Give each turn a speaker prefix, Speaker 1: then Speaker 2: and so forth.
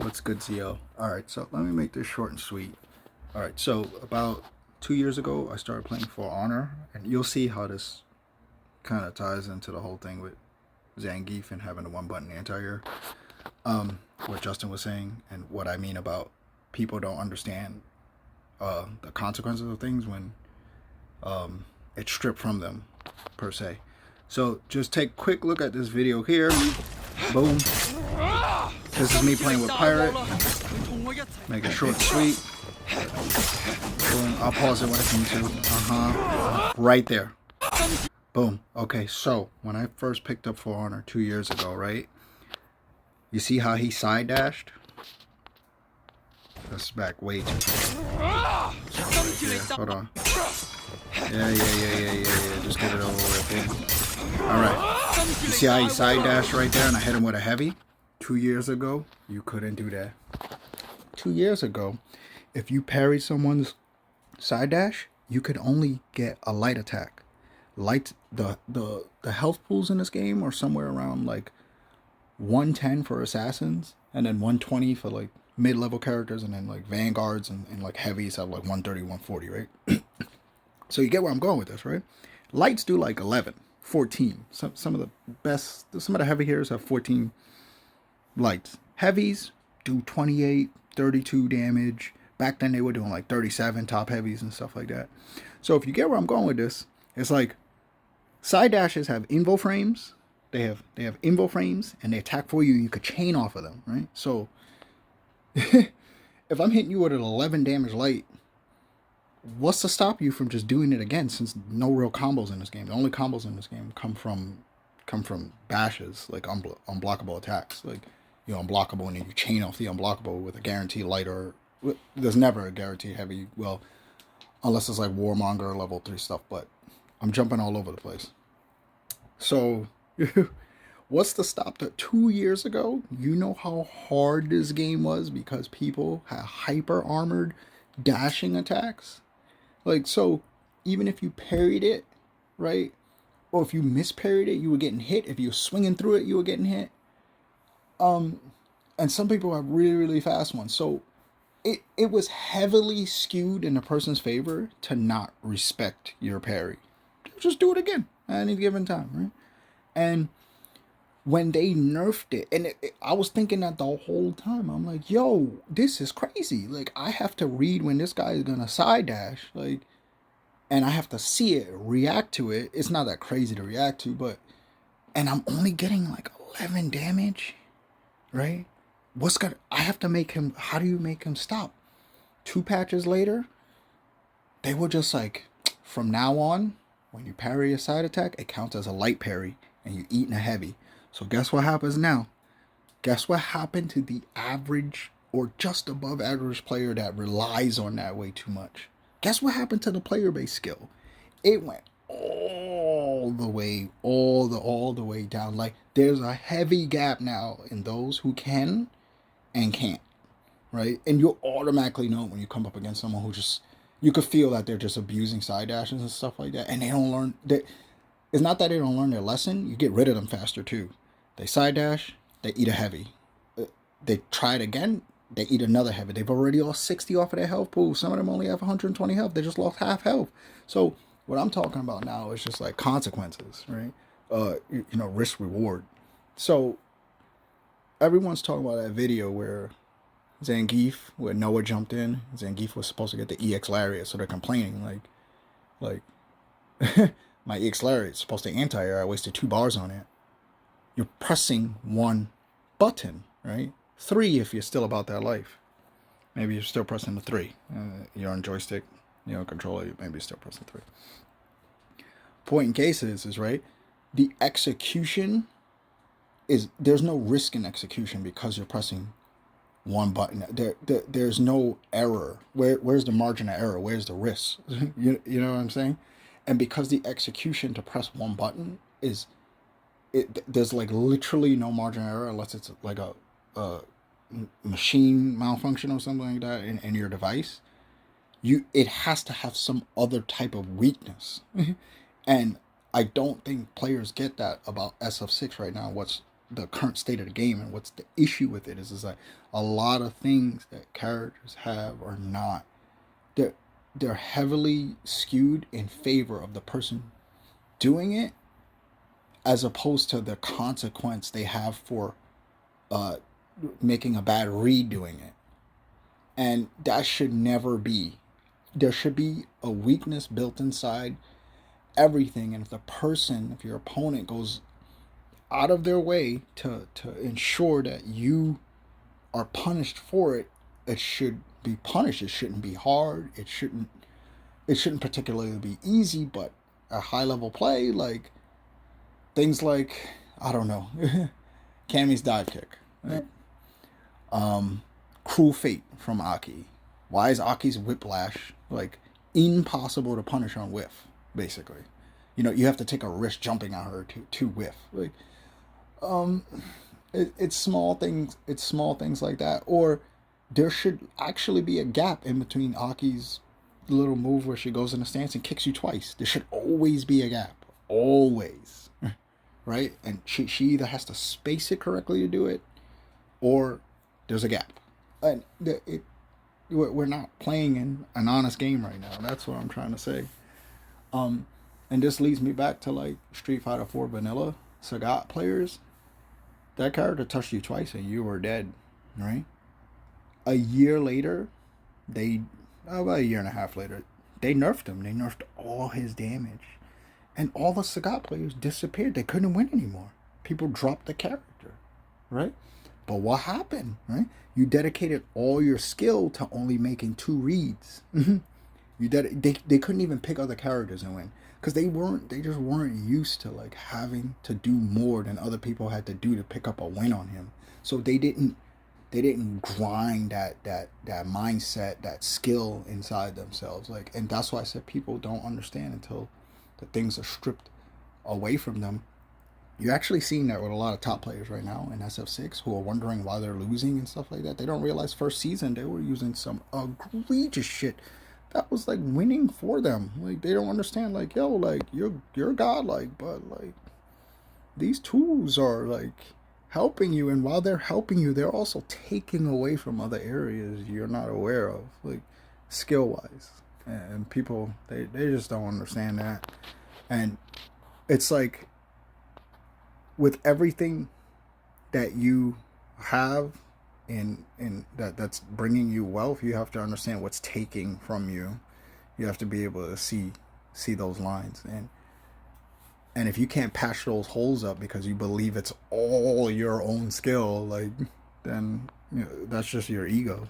Speaker 1: What's good, ZL? Alright, so let me make this short and sweet. Alright, so about 2 years ago, I started playing For Honor, and you'll see how this kind of ties into the whole thing with Zangief and having a one button anti-air. What Justin was saying, and what I mean about people don't understand the consequences of things when it's stripped from them, per se. So just take a quick look at this video here. Boom. This is me playing with Pirate. Make it short and sweet. Boom. I'll pause it when I need to. Right there. Boom. Okay, so when I first picked up For Honor 2 years ago, right? You see how he side dashed? That's back way too far. Yeah, hold on. Yeah. Just get it over with. Alright. You see how he side dashed right there and I hit him with a heavy? 2 years ago, you couldn't do that. 2 years ago, if you parried someone's side dash, you could only get a light attack. Light the health pools in this game are somewhere around like 110 for assassins and then 120 for like mid-level characters, and then like vanguards and like heavies have like 130, 140, right? So you get where I'm going with this, right? Lights do like 11, 14. Some of the heavy hitters have 14 lights. Heavies do 28, 32 damage. Back then they were doing like 37 top heavies and stuff like that. So if you get where I'm going with this, it's like side dashes have invo frames. They have invo frames and they attack for you. You could chain off of them, right? So if I'm hitting you with an 11 damage light, what's to stop you from just doing it again? Since no real combos in this game. The only combos in this game come from bashes, like unblockable attacks. Like unblockable, and then you chain off the unblockable with a guaranteed light, or there's never a guaranteed heavy. Well, unless it's like Warmonger level 3 stuff. But I'm jumping all over the place. So what's to stop that? 2 years ago, you know how hard this game was because people had hyper armored dashing attacks. Like, so even if you parried it, right, or if you misparried it, you were getting hit. If you were swinging through it, you were getting hit. And some people have really fast ones. So it was heavily skewed in the person's favor to not respect your parry. Just do it again at any given time, right? And when they nerfed it, and I was thinking that the whole time. I'm like, yo, this is crazy. Like, I have to read when this guy is gonna side dash, like, and I have to see it, react to it. It's not that crazy to react to, but, and I'm only getting like 11 damage, right? I have to make him, how do you make him stop? 2 patches later, they were just like, from now on, when you parry a side attack, it counts as a light parry, and you eat in a heavy. So guess what happens now? Guess what happened to the average or just above average player that relies on that way too much? Guess what happened to the player base skill? It went all the way down. Like, there's a heavy gap now in those who can and can't, right? And you'll automatically know when you come up against someone who just, you could feel that they're just abusing side dashes and stuff like that, and they don't learn that. It's not that they don't learn their lesson. You get rid of them faster too. They side dash, they eat a heavy. They try it again, they eat another heavy. They've already lost 60 off of their health pool. Some of them only have 120 health. They just lost half health. So what I'm talking about now is just like consequences, right? Risk reward. So everyone's talking about that video where Zangief, where Noah jumped in. Zangief was supposed to get the EX Lariat, so they're complaining like my EX Lariat is supposed to anti-air. I wasted 2 bars on it. You're pressing 1 button, right? 3 if you're still about that life. Maybe you're still pressing the 3. You're on joystick, controller, maybe you're still pressing 3. Point in case is right, the execution is, there's no risk in execution because you're pressing 1 button. There's no error. Where's the margin of error? Where's the risk? you know what I'm saying? And because the execution to press 1 button is, there's like literally no margin of error unless it's like a machine malfunction or something like that in your device. It has to have some other type of weakness. And I don't think players get that about SF6 right now. What's the current state of the game and what's the issue with it is like a lot of things that characters have are not, they're they're heavily skewed in favor of the person doing it as opposed to the consequence they have for uh making a bad read doing it. And that should never be. There should be a weakness built inside everything, and if your opponent goes out of their way to ensure that you are punished for it, it should be punished. It shouldn't be hard. It shouldn't particularly be easy, but a high level play, like things like, I don't know, Cammy's dive kick, right? Cruel Fate from Aki. Why is Aki's whiplash like impossible to punish on whiff? Basically, you have to take a risk jumping at her to whiff. Like, um, it's small things. It's small things like that. Or there should actually be a gap in between Aki's little move where she goes in a stance and kicks you twice. There should always be a gap. Always. Right? And she either has to space it correctly to do it, or there's a gap. And we're not playing in an honest game right now. That's what I'm trying to say. Um, and this leads me back to like Street Fighter 4 vanilla Sagat players. That character touched you twice and you were dead, right? A year later, about a year and a half later, they nerfed him. They nerfed all his damage. And all the Sagat players disappeared. They couldn't win anymore. People dropped the character, right? But what happened, right? You dedicated all your skill to only making 2 reads. They couldn't even pick other characters and win because they just weren't used to like having to do more than other people had to do to pick up a win on him. So they didn't grind that mindset, that skill inside themselves. Like, and that's why I said people don't understand until the things are stripped away from them. You're actually seeing that with a lot of top players right now in SF6 who are wondering why they're losing and stuff like that. They don't realize first season they were using some egregious shit that was like winning for them. Like, they don't understand, like, yo, like, you're godlike, but like these tools are like helping you, and while they're helping you, they're also taking away from other areas you're not aware of, like skill wise. And people, they just don't understand that. And it's like with everything that you have in that's bringing you wealth, you have to understand what's taking from you. You have to be able to see those lines, and if you can't patch those holes up because you believe it's all your own skill, like, then that's just your ego.